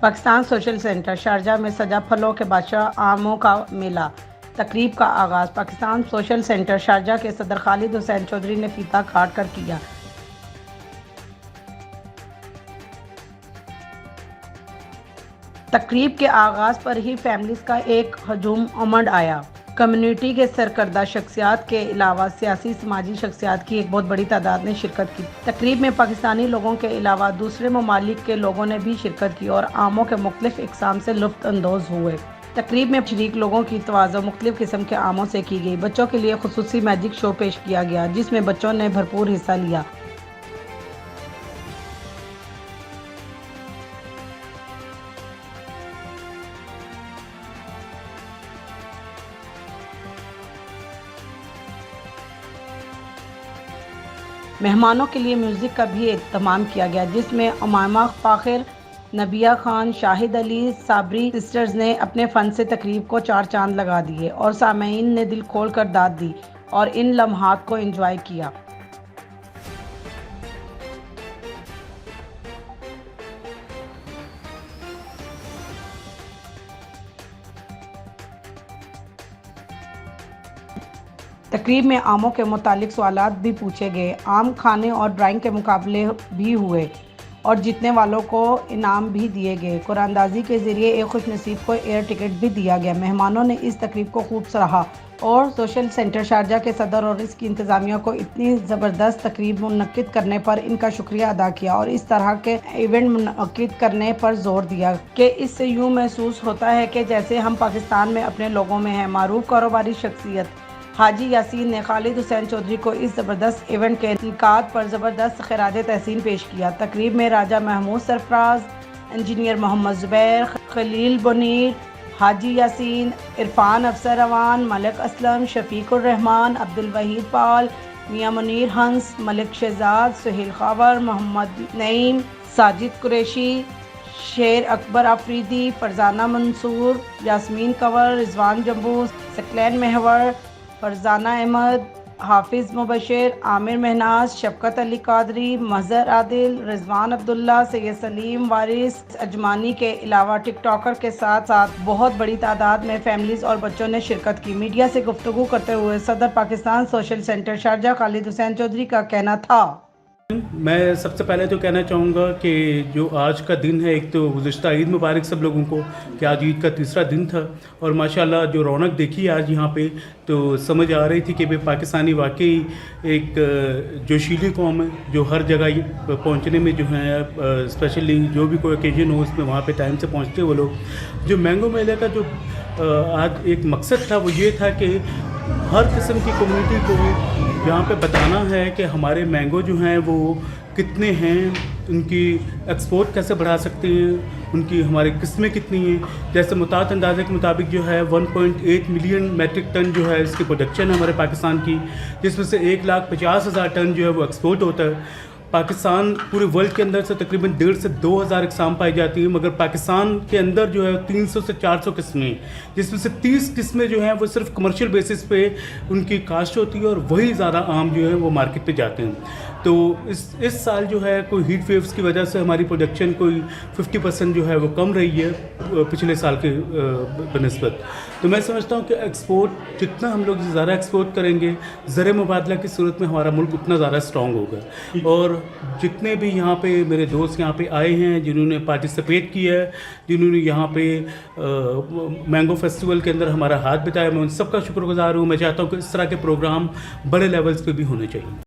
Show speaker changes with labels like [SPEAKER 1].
[SPEAKER 1] Pakistan social centre Sharjah میں سجا پھلوں کے بادشاہ آموں کا میلہ تقریب کا آغاز پاکستان سوشل سینٹر شارجہ کے صدر خالد حسین چودھری نے فیتہ کاٹ کر کیا۔ تقریب کے آغاز پر ہی فیملیز کا ایک ہجوم امڈ آیا۔ کمیونٹی کے سرکردہ شخصیات کے علاوہ سیاسی سماجی شخصیات کی ایک بہت بڑی تعداد نے شرکت کی۔ تقریب میں پاکستانی لوگوں کے علاوہ دوسرے ممالک کے لوگوں نے بھی شرکت کی اور آموں کے مختلف اقسام سے لطف اندوز ہوئے۔ تقریب میں شریک لوگوں کی توازو مختلف قسم کے آموں سے کی گئی۔ بچوں کے لیے خصوصی میجک شو پیش کیا گیا جس میں بچوں نے بھرپور حصہ لیا۔ مہمانوں کے لیے میوزک کا بھی اہتمام کیا گیا جس میں امامہ فاخر، نبیہ خان، شاہد علی، صابری سسٹرز نے اپنے فن سے تقریب کو چار چاند لگا دیے اور سامعین نے دل کھول کر داد دی اور ان لمحات کو انجوائے کیا۔ تقریب میں آموں کے متعلق سوالات بھی پوچھے گئے۔ آم کھانے اور ڈرائنگ کے مقابلے بھی ہوئے اور جیتنے والوں کو انعام بھی دیے گئے۔ قرآن اندازی کے ذریعے ایک خوش نصیب کو ایئر ٹکٹ بھی دیا گیا۔ مہمانوں نے اس تقریب کو خوب سراہا اور سوشل سینٹر شارجہ کے صدر اور اس کی انتظامیہ کو اتنی زبردست تقریب منعقد کرنے پر ان کا شکریہ ادا کیا اور اس طرح کے ایونٹ منعقد کرنے پر زور دیا کہ اس سے یوں محسوس ہوتا ہے کہ جیسے ہم پاکستان میں اپنے لوگوں میں ہیں۔ معروف کاروباری شخصیت حاجی یاسین نے خالد حسین چودھری کو اس زبردست ایونٹ کے انعقاد پر زبردست خراج تحسین پیش کیا۔ تقریب میں راجہ محمود سرفراز، انجینئر محمد زبیر، خلیل بنیر، حاجی یاسین، عرفان افسر روان، ملک اسلم، شفیق الرحمان، عبدالوحید پال، میاں منیر ہنس، ملک شہزاد، سہیل خاور، محمد نعیم، ساجد قریشی، شیر اکبر آفریدی، فرزانہ منصور، یاسمین کنور، رضوان جمبو، ثقلین محور، فرزانہ احمد، حافظ مبشر، عامر مہناز، شفقت علی قادری، مظہر عادل، رضوان عبداللہ، سید سلیم وارث اجمانی کے علاوہ ٹک ٹاکر کے ساتھ ساتھ بہت بڑی تعداد میں فیملیز اور بچوں نے شرکت کی۔ میڈیا سے گفتگو کرتے ہوئے صدر Pakistan social centre Sharjah Khalid Hussain Chaudhry کا کہنا تھا۔
[SPEAKER 2] میں سب سے پہلے تو کہنا چاہوں گا کہ جو آج کا دن ہے، ایک تو گزشتہ عید مبارک سب لوگوں کو کہ آج عید کا تیسرا دن تھا اور ماشاءاللہ جو رونق دیکھی آج یہاں پہ تو سمجھ آ رہی تھی کہ پاکستانی واقعی ایک جوشیلی قوم ہے جو ہر جگہ پہنچنے میں جو ہے اسپیشلی جو بھی کوئی اوکیجن ہو اس میں وہاں پہ ٹائم سے پہنچتے وہ لوگ۔ جو مینگو میلے کا جو آج ایک مقصد تھا وہ یہ تھا کہ ہر قسم کی کمیونٹی کو یہاں پہ بتانا ہے کہ ہمارے مینگو جو ہیں وہ کتنے ہیں، ان کی ایکسپورٹ کیسے بڑھا سکتے ہیں، ان کی ہماری قسمیں کتنی ہیں۔ جیسے متعدد اندازے کے مطابق جو ہے 1.8 ملین میٹرک ٹن جو ہے اس کی پروڈکشن ہے ہمارے پاکستان کی، جس میں سے 1,50,000 ٹن جو ہے وہ ایکسپورٹ ہوتا ہے۔ پاکستان پورے ورلڈ کے اندر سے تقریباً 1,500 سے 2,000 اقسام پائی جاتی ہیں، مگر پاکستان کے اندر جو ہے 300 سے 400 قسمیں، جس میں سے 30 قسمیں جو ہیں وہ صرف کمرشل بیسس پہ ان کی کاشت ہوتی ہے اور وہی زیادہ عام جو ہے وہ مارکیٹ پہ جاتے ہیں۔ تو اس سال جو ہے کوئی ہیٹ ویوز کی وجہ سے ہماری پروڈکشن کوئی 50% جو ہے وہ کم رہی ہے پچھلے سال کے بنسبت۔ تو میں سمجھتا ہوں کہ ایکسپورٹ جتنا ہم لوگ زیادہ ایکسپورٹ کریں گے، زر مبادلہ کی صورت میں ہمارا ملک اتنا زیادہ اسٹرانگ ہوگا۔ اور جتنے بھی یہاں پہ میرے دوست یہاں پہ آئے ہیں، جنہوں نے پارٹیسپیٹ کیا ہے، جنہوں نے یہاں پہ مینگو فیسٹیول کے اندر ہمارا ہاتھ بٹایا، میں ان سب کا شکر گزار ہوں۔ میں چاہتا ہوں کہ اس طرح کے پروگرام بڑے لیولز پہ بھی ہونے چاہیے۔